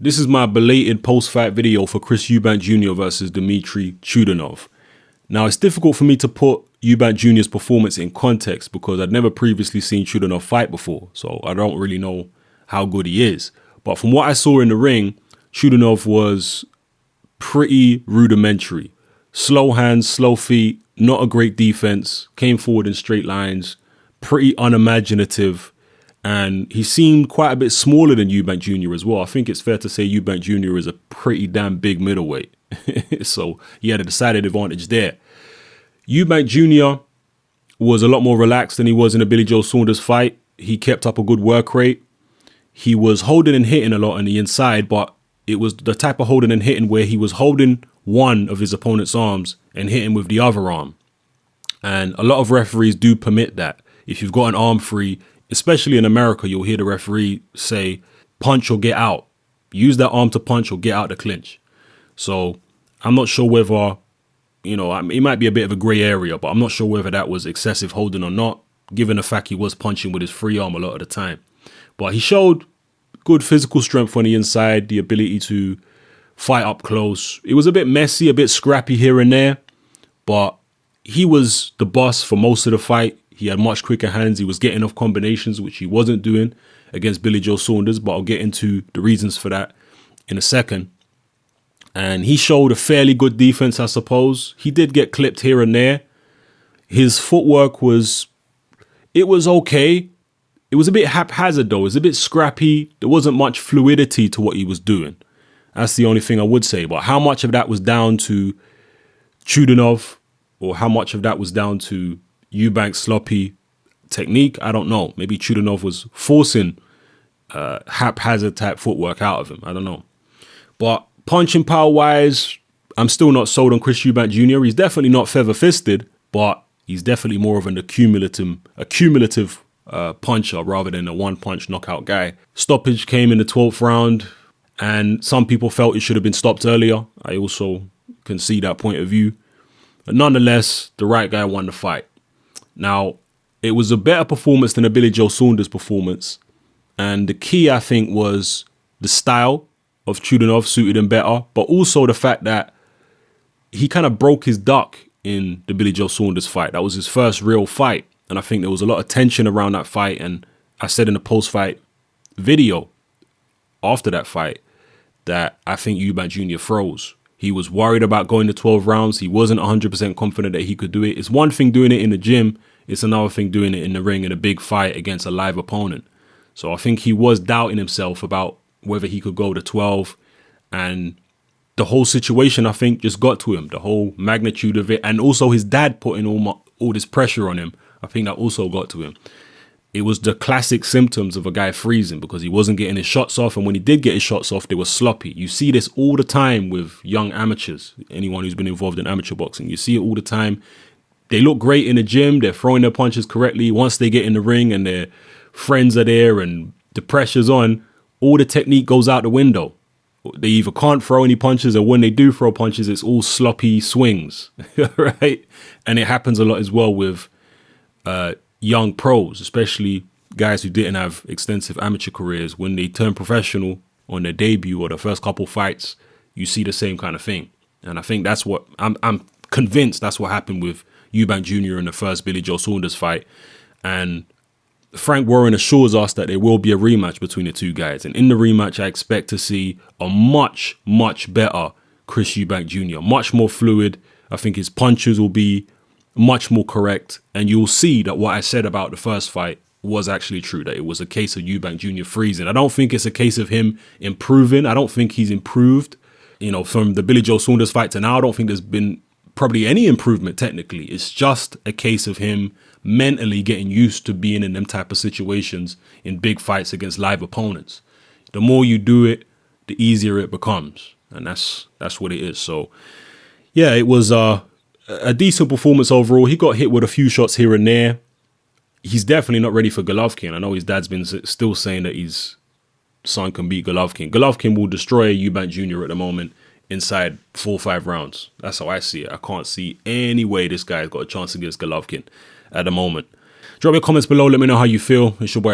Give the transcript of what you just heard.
This is my belated post-fight video for Chris Eubank Jr. versus Dmitry Chudinov. Now, it's difficult for me to put Eubank Jr.'s performance in context because I'd never previously seen Chudinov fight before, so I don't really know how good he is. But from what I saw in the ring, Chudinov was pretty rudimentary. Slow hands, slow feet, not a great defense, came forward in straight lines, pretty unimaginative. And he seemed quite a bit smaller than Eubank Jr. as well. I think it's fair to say Eubank Jr. is a pretty damn big middleweight. So he had a decided advantage there. Eubank Jr. was a lot more relaxed than he was in the Billy Joe Saunders fight. He kept up a good work rate. He was holding and hitting a lot on the inside, but it was the type of holding and hitting where he was holding one of his opponent's arms and hitting with the other arm. And a lot of referees do permit that. If you've got an arm free, especially in America, you'll hear the referee say, punch or get out. Use that arm to punch or get out the clinch. So I'm not sure whether, it might be a bit of a gray area, but I'm not sure whether that was excessive holding or not, given the fact he was punching with his free arm a lot of the time. But he showed good physical strength on the inside, the ability to fight up close. It was a bit messy, a bit scrappy here and there, but he was the boss for most of the fight. He had much quicker hands. He was getting off combinations, which he wasn't doing against Billy Joe Saunders, but I'll get into the reasons for that in a second. And he showed a fairly good defense, I suppose. He did get clipped here and there. His footwork was okay. It was a bit haphazard, though. It was a bit scrappy. There wasn't much fluidity to what he was doing. That's the only thing I would say. But how much of that was down to Chudinov or how much of that was down to Eubank's sloppy technique, I don't know. Maybe Chudinov was forcing haphazard type footwork out of him. I don't know. But punching power wise, I'm still not sold on Chris Eubank Jr. He's definitely not feather fisted, but he's definitely more of an accumulative puncher rather than a one punch knockout guy. Stoppage came in the 12th round, and some people felt it should have been stopped earlier. I also can see that point of view. But nonetheless, the right guy won the fight. Now, it was a better performance than a Billy Joe Saunders performance. And the key, I think, was the style of Chudinov suited him better, but also the fact that he kind of broke his duck in the Billy Joe Saunders fight. That was his first real fight. And I think there was a lot of tension around that fight. And I said in the post-fight video after that fight that I think Eubank Jr. froze. He was worried about going to 12 rounds. He wasn't 100% confident that he could do it. It's one thing doing it in the gym. It's another thing doing it in the ring in a big fight against a live opponent. So I think he was doubting himself about whether he could go to 12. And the whole situation, I think, just got to him. The whole magnitude of it. And also his dad putting all this pressure on him. I think that also got to him. It was the classic symptoms of a guy freezing because he wasn't getting his shots off. And when he did get his shots off, they were sloppy. You see this all the time with young amateurs. Anyone who's been involved in amateur boxing, you see it all the time. They look great in the gym. They're throwing their punches correctly. Once they get in the ring and their friends are there and the pressure's on, all the technique goes out the window. They either can't throw any punches, or when they do throw punches, it's all sloppy swings, right? And it happens a lot as well with young pros, especially guys who didn't have extensive amateur careers. When they turn professional on their debut or the first couple fights, you see the same kind of thing. And I think that's what I'm convinced that's what happened with Eubank Jr. in the first Billy Joe Saunders fight. And Frank Warren assures us that there will be a rematch between the two guys. And in the rematch, I expect to see a much, much better Chris Eubank Jr. Much more fluid. I think his punches will be much more correct. And you'll see that what I said about the first fight was actually true, that it was a case of Eubank Jr. freezing. I don't think it's a case of him improving. I don't think he's improved. From the Billy Joe Saunders fight to now, I don't think there's been probably any improvement technically. It's just a case of him mentally getting used to being in them type of situations in big fights against live opponents. The more you do it, the easier it becomes. And that's what it is. So, yeah, it was a decent performance overall. He got hit with a few shots here and there. He's definitely not ready for Golovkin. I know his dad's been still saying that his son can beat Golovkin. Golovkin will destroy Eubank Jr. at the moment inside 4 or 5 rounds. That's how I see it. I can't see any way this guy's got a chance against Golovkin at the moment. Drop your comments below. Let me know how you feel. It's your boy